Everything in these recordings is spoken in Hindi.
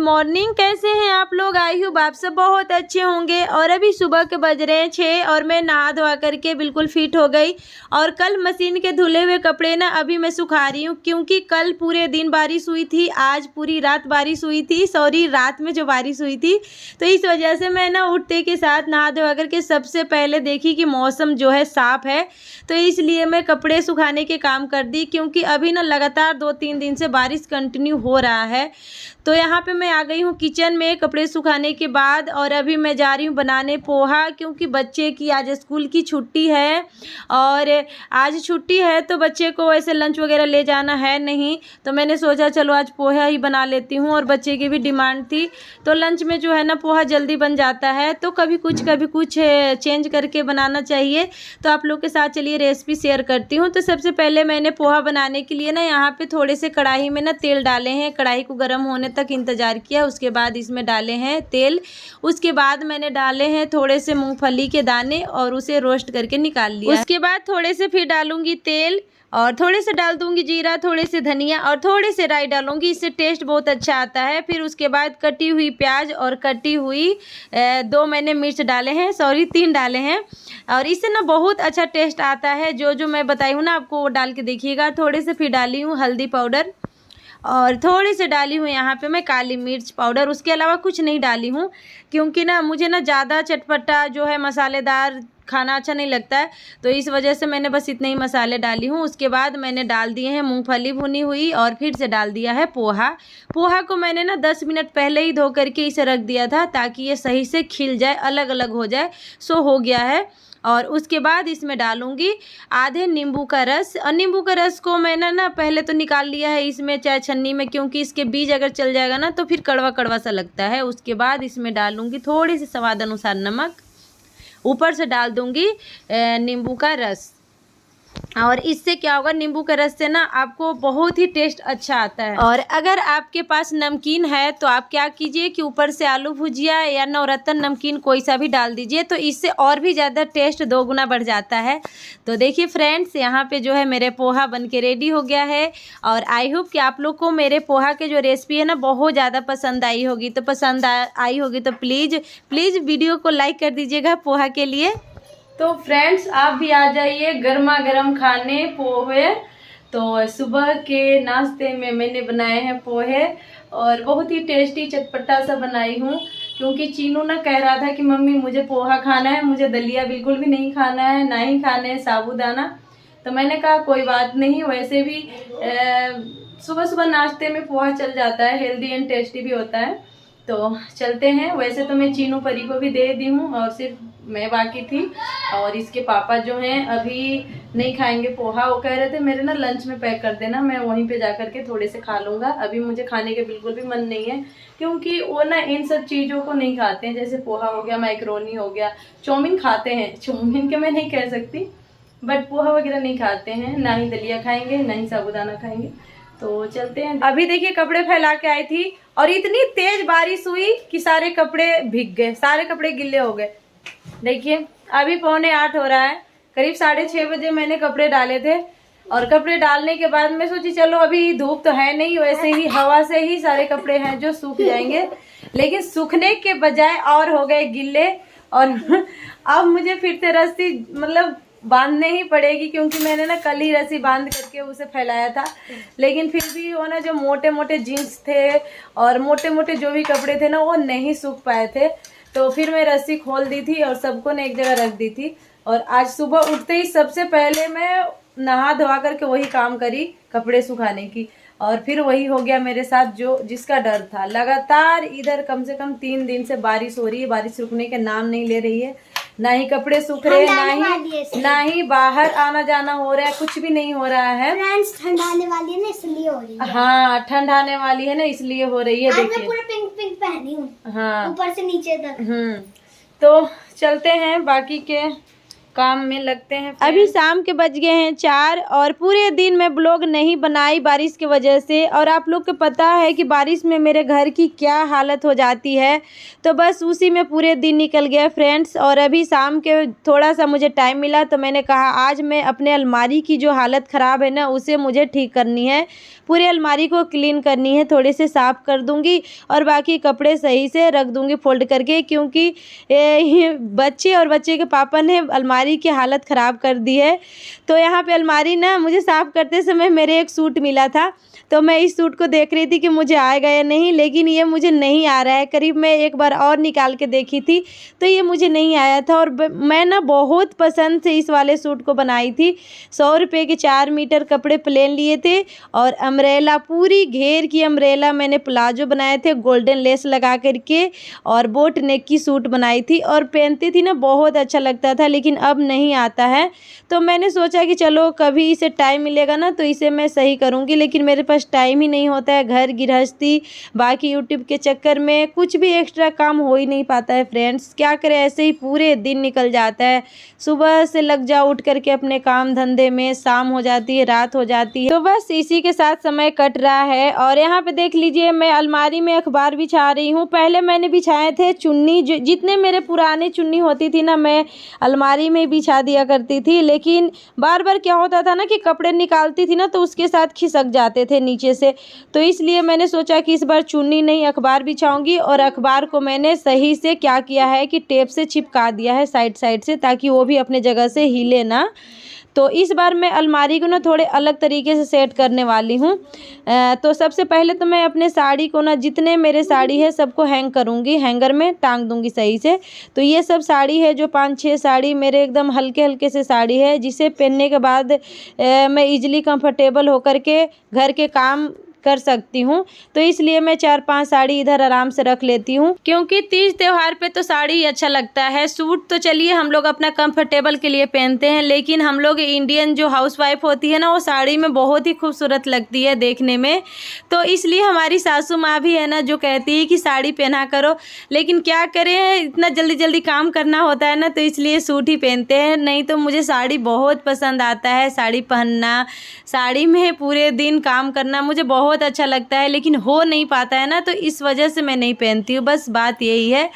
मॉर्निंग, कैसे हैं आप लोग? आई हूँ आप सब बहुत अच्छे होंगे। और अभी सुबह के बज रहे हैं 6 और मैं नहा धोआ करके बिल्कुल फिट हो गई। और कल मशीन के धुले हुए कपड़े ना अभी मैं सुखा रही हूँ, क्योंकि कल पूरे दिन बारिश हुई थी, आज पूरी रात बारिश हुई थी, सॉरी रात में जो बारिश हुई थी। तो इस वजह से मैं ना उठते के साथ नहा धोआ करके सबसे पहले देखी कि मौसम जो है साफ़ है, तो इसलिए मैं कपड़े सुखाने के काम कर दी, क्योंकि अभी ना लगातार 2-3 दिन से बारिश कंटिन्यू हो रहा है। तो यहाँ पे मैं आ गई हूँ किचन में कपड़े सुखाने के बाद, और अभी मैं जा रही हूँ बनाने पोहा, क्योंकि बच्चे की आज स्कूल की छुट्टी है। और आज छुट्टी है तो बच्चे को ऐसे लंच वगैरह ले जाना है नहीं, तो मैंने सोचा चलो आज पोहा ही बना लेती हूँ। और बच्चे की भी डिमांड थी, तो लंच में जो है ना पोहा जल्दी बन जाता है, तो कभी कुछ चेंज करके बनाना चाहिए। तो आप लोग के साथ चलिए रेसिपी शेयर करती हूँ। तो सबसे पहले मैंने पोहा बनाने के लिए ना यहाँ पे थोड़े से कढ़ाई में ना तेल डाले हैं, कढ़ाई को गर्म होने तक इंतज़ार किया। उसके बाद इसमें डाले हैं तेल, उसके बाद मैंने डाले हैं थोड़े से मूंगफली के दाने और उसे रोस्ट करके निकाल लिया। उसके बाद थोड़े से फिर डालूंगी तेल, और थोड़े से डाल दूंगी जीरा, थोड़े से धनिया और थोड़े से राई डालूंगी, इससे टेस्ट बहुत अच्छा आता है। फिर उसके बाद कटी हुई प्याज और कटी हुई 2 मैंने मिर्च डाले हैं, सॉरी 3 डाले हैं, और इससे ना बहुत अच्छा टेस्ट आता है। जो मैं बताई हूँ ना आपको वो डाल के देखिएगा। थोड़े से फिर डाली हूँ हल्दी पाउडर, और थोड़ी सी डाली हूँ यहाँ पे मैं काली मिर्च पाउडर। उसके अलावा कुछ नहीं डाली हूँ, क्योंकि ना मुझे ना ज़्यादा चटपटा जो है मसालेदार खाना अच्छा नहीं लगता है, तो इस वजह से मैंने बस इतने ही मसाले डाली हूँ। उसके बाद मैंने डाल दिए हैं मूंगफली भुनी हुई, और फिर से डाल दिया है पोहा। पोहा को मैंने ना 10 मिनट पहले ही धो करके इसे रख दिया था, ताकि ये सही से खिल जाए, अलग अलग हो जाए। सो हो गया है। और उसके बाद इसमें डालूंगी आधे नींबू का रस, और नींबू का रस को मैंने ना पहले तो निकाल लिया है इसमें चाय छन्नी में, क्योंकि इसके बीज अगर चल जाएगा ना तो फिर कड़वा कड़वा सा लगता है। उसके बाद इसमें डालूंगी थोड़ी सी स्वाद अनुसार नमक, ऊपर से डाल दूंगी नींबू का रस। और इससे क्या होगा, नींबू के रस से ना आपको बहुत ही टेस्ट अच्छा आता है। और अगर आपके पास नमकीन है तो आप क्या कीजिए कि ऊपर से आलू भुजिया या नवरत्न नमकीन कोई सा भी डाल दीजिए, तो इससे और भी ज़्यादा टेस्ट 2 गुना बढ़ जाता है। तो देखिए फ्रेंड्स, यहाँ पे जो है मेरे पोहा बन के रेडी हो गया है। और आई होप कि आप लोग को मेरे पोहा के जो रेसिपी है ना बहुत ज़्यादा पसंद आई होगी। तो पसंद आई होगी तो प्लीज़ वीडियो को लाइक कर दीजिएगा पोहा के लिए। तो फ्रेंड्स, आप भी आ जाइए गर्मा गर्म खाने पोहे। तो सुबह के नाश्ते में मैंने बनाए हैं पोहे, और बहुत ही टेस्टी चटपटा सा बनाई हूँ, क्योंकि चीनू ना कह रहा था कि मम्मी मुझे पोहा खाना है, मुझे दलिया बिल्कुल भी नहीं खाना है, ना ही खाने हैं साबूदाना। तो मैंने कहा कोई बात नहीं, वैसे भी सुबह सुबह नाश्ते में पोहा चल जाता है, हेल्दी एंड टेस्टी भी होता है। तो चलते हैं। वैसे तो मैं चीनू परी को भी दे दी हूँ, और सिर्फ मैं बाकी थी। और इसके पापा जो हैं अभी नहीं खाएंगे पोहा, वो कह रहे थे मेरे ना लंच में पैक कर देना, मैं वहीं पे जा कर के थोड़े से खा लूँगा। अभी मुझे खाने के बिल्कुल भी मन नहीं है, क्योंकि वो ना इन सब चीज़ों को नहीं खाते हैं। जैसे पोहा हो गया, मैक्रोनी हो गया, चाउमीन खाते हैं, चाउमीन के मैं नहीं कह सकती, बट पोहा वगैरह नहीं खाते हैं, ना ही दलिया खाएंगे, ना ही साबूदाना खाएंगे। तो चलते हैं। अभी देखिए कपड़े फैला के आई थी, और इतनी तेज बारिश हुई कि सारे कपड़े भीग गए, सारे कपड़े गिल्ले हो गए। देखिए अभी 7:45 हो रहा है, करीब 6:30 बजे मैंने कपड़े डाले थे। और कपड़े डालने के बाद मैं सोची चलो अभी धूप तो है नहीं, वैसे ही हवा से ही सारे कपड़े हैं जो सूख जाएंगे, लेकिन सूखने के बजाय और हो गए गिल्ले। और अब मुझे फिर से रस्सी मतलब बांधने ही पड़ेगी, क्योंकि मैंने ना कल ही रस्सी बांध करके उसे फैलाया था। लेकिन फिर भी वो ना जो मोटे मोटे जीन्स थे और मोटे मोटे जो भी कपड़े थे ना वो नहीं सूख पाए थे, तो फिर मैं रस्सी खोल दी थी और सबको ने एक जगह रख दी थी। और आज सुबह उठते ही सबसे पहले मैं नहा धोवा करके वही काम करी, कपड़े सुखाने की। और फिर वही हो गया मेरे साथ जो जिसका डर था। लगातार इधर कम से कम 3 दिन से बारिश हो रही है, बारिश रुकने के नाम नहीं ले रही है, ना ही कपड़े सूख रहे, ना ही बाहर आना जाना हो रहा है, कुछ भी नहीं हो रहा है। फ्रेंड्स, ठंड आने वाली है ना इसलिए हो रही है। हाँ, ठंड आने वाली है ना इसलिए हो रही है। देखिए मैं पूरा पिंक पिंक पहनी हूँ, हाँ, ऊपर से नीचे तक। तो चलते हैं बाकी के काम में लगते हैं। अभी शाम के बज गए हैं 4 और पूरे दिन मैं ब्लॉग नहीं बनाई बारिश की वजह से। और आप लोग को पता है कि बारिश में मेरे घर की क्या हालत हो जाती है, तो बस उसी में पूरे दिन निकल गया फ्रेंड्स। और अभी शाम के थोड़ा सा मुझे टाइम मिला तो मैंने कहा आज मैं अपने अलमारी की जो हालत ख़राब है ना उसे मुझे ठीक करनी है, पूरी अलमारी को क्लीन करनी है, थोड़े से साफ़ कर दूँगी और बाकी कपड़े सही से रख दूँगी फोल्ड करके, क्योंकि बच्चे और बच्चे के पापा ने अलमारी की हालत ख़राब कर दी है। तो यहाँ पे अलमारी ना मुझे साफ़ करते समय मेरे एक सूट मिला था, तो मैं इस सूट को देख रही थी कि मुझे आएगा या नहीं, लेकिन ये मुझे नहीं आ रहा है। करीब मैं एक बार और निकाल के देखी थी तो ये मुझे नहीं आया था। और मैं ना बहुत पसंद से इस वाले सूट को बनाई थी। 100 रुपये के 4 मीटर कपड़े प्लेन लिए थे और अम्ब्रेला, पूरी घेर की अम्ब्रेला मैंने प्लाजो बनाए थे गोल्डन लेस लगा करके, और बोट नेक की सूट बनाई थी और पहनती थी ना बहुत अच्छा लगता था, लेकिन अब नहीं आता है। तो मैंने सोचा कि चलो कभी इसे टाइम मिलेगा ना तो इसे मैं सही करूँगी, लेकिन मेरे पास टाइम ही नहीं होता है। घर गृहस्थी बाकी यूट्यूब के चक्कर में कुछ भी एक्स्ट्रा काम हो ही नहीं पाता है फ्रेंड्स। क्या करें, ऐसे ही पूरे दिन निकल जाता है। सुबह से लग जाओ उठ करके अपने काम धंधे में, शाम हो जाती है, रात हो जाती है, तो बस इसी के साथ समय कट रहा है। और यहाँ पे देख लीजिए मैं अलमारी में अखबार बिछा रही हूँ। पहले मैंने बिछाए थे चुन्नी, जितने मेरे पुराने चुन्नी होती थी ना मैं अलमारी में बिछा दिया करती थी, लेकिन बार बार क्या होता था ना कि कपड़े निकालती थी ना तो उसके साथ खिसक जाते थे नीचे से। तो इसलिए मैंने सोचा कि इस बार चुन्नी नहीं अखबार बिछाऊंगी। और अखबार को मैंने सही से क्या किया है कि टेप से चिपका दिया है साइड साइड से, ताकि वो भी अपने जगह से हिले ना। तो इस बार मैं अलमारी को ना थोड़े अलग तरीके से सेट करने वाली हूँ। तो सबसे पहले तो मैं अपने साड़ी को ना, जितने मेरे साड़ी है सबको हैंग करूँगी, हैंगर में टांग दूँगी सही से। तो ये सब साड़ी है जो 5-6 साड़ी मेरे एकदम हल्के हल्के से साड़ी है, जिसे पहनने के बाद मैं इजीली कंफर्टेबल होकर के घर के काम कर सकती हूँ। तो इसलिए मैं 4-5 साड़ी इधर आराम से रख लेती हूँ, क्योंकि तीज त्योहार पे तो साड़ी अच्छा लगता है। सूट तो चलिए हम लोग अपना कंफर्टेबल के लिए पहनते हैं, लेकिन हम लोग इंडियन जो हाउसवाइफ होती है ना वो साड़ी में बहुत ही खूबसूरत लगती है देखने में। तो इसलिए हमारी सासू माँ भी है ना जो कहती है कि साड़ी पहना करो, लेकिन क्या करें इतना जल्दी जल्दी काम करना होता है ना, तो इसलिए सूट ही पहनते हैं। नहीं तो मुझे साड़ी बहुत पसंद आता है, साड़ी पहनना, साड़ी में पूरे दिन काम करना मुझे बहुत अच्छा लगता है, लेकिन हो नहीं पाता है ना, तो इस वजह से मैं नहीं पहनती हूँ, बस बात यही है।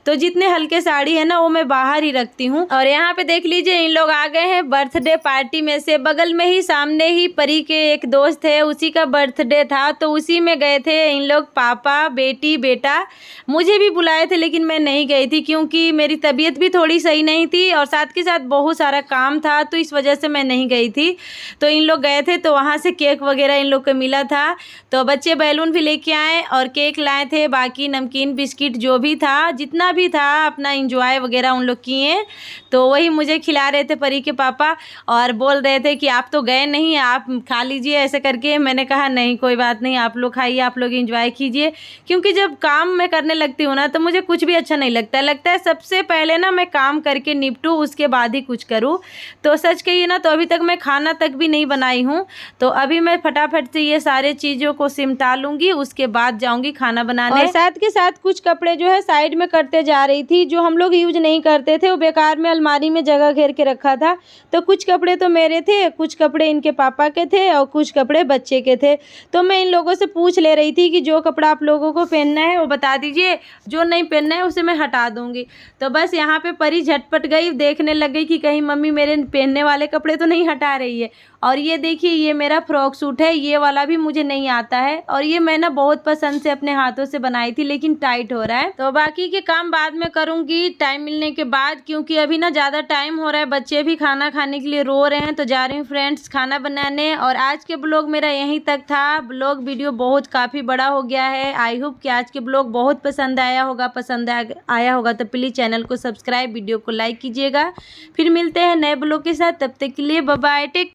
तो जितने हल्के साड़ी है ना वो मैं बाहर ही रखती हूँ। और यहाँ पे देख लीजिए इन लोग आ गए हैं बर्थडे पार्टी में से। बगल में ही सामने ही परी के एक दोस्त है, उसी का बर्थडे था, तो उसी में गए थे इन लोग, पापा, बेटी, बेटा। मुझे भी बुलाए थे लेकिन मैं नहीं गई थी, क्योंकि मेरी तबीयत भी थोड़ी सही नहीं थी और साथ के साथ बहुत सारा काम था, तो इस वजह से मैं नहीं गई थी। तो इन लोग गए थे तो वहाँ से केक वगैरह इन लोग को मिला था, तो बच्चे बैलून भी लेके आए और केक लाए थे, बाकी नमकीन बिस्किट जो भी था, जितना भी था अपना इंजॉय वगैरह उन लोग किए। तो वही मुझे खिला रहे थे परी के पापा और बोल रहे थे कि आप तो गए नहीं, आप खा लीजिए ऐसे करके। मैंने कहा नहीं कोई बात नहीं, आप लोग खाइए, आप लोग इंजॉय कीजिए, क्योंकि जब काम मैं करने लगती हूँ ना तो मुझे कुछ भी अच्छा नहीं लगता है सबसे पहले ना मैं काम करके निपटूँ उसके बाद ही कुछ करूँ। तो सच कहिए ना तो अभी तक मैं खाना तक भी नहीं बनाई हूँ, तो अभी मैं फटाफट से ये सारे चीज़ों को सिमटा लूँगी, उसके बाद जाऊँगी खाना बनाने। और साथ के साथ कुछ कपड़े जो है साइड में करते जा रही थी, जो हम लोग यूज नहीं करते थे, वो बेकार में अलमारी में जगह घेर के रखा था। तो कुछ कपड़े तो मेरे थे, कुछ कपड़े इनके पापा के थे और कुछ कपड़े बच्चे के थे। तो मैं इन लोगों से पूछ ले रही थी कि जो कपड़ा आप लोगों को पहनना है वो बता दीजिए, जो नहीं पहनना है उसे मैं हटा दूँगी। तो बस यहाँ पे परी झटपट गई, देखने लग गई कि कहीं मम्मी मेरे पहनने वाले कपड़े तो नहीं हटा रही है। और ये देखिए ये मेरा फ्रॉक सूट है, ये वाला भी मुझे नहीं आता है, और ये मैं ना बहुत पसंद से अपने हाथों से बनाई थी, लेकिन टाइट हो रहा है। तो बाकी के काम बाद में करूँगी टाइम मिलने के बाद, क्योंकि अभी ना ज़्यादा टाइम हो रहा है, बच्चे भी खाना खाने के लिए रो रहे हैं। तो जा रही हूँ फ्रेंड्स खाना बनाने। और आज के ब्लॉग मेरा यहीं तक था। ब्लॉग वीडियो बहुत काफ़ी बड़ा हो गया है। आई होप कि आज के ब्लॉग बहुत पसंद आया होगा तो प्लीज़ चैनल को सब्सक्राइब, वीडियो को लाइक कीजिएगा। फिर मिलते हैं नए ब्लॉग के साथ, तब तक के लिए बाय बाय, टेक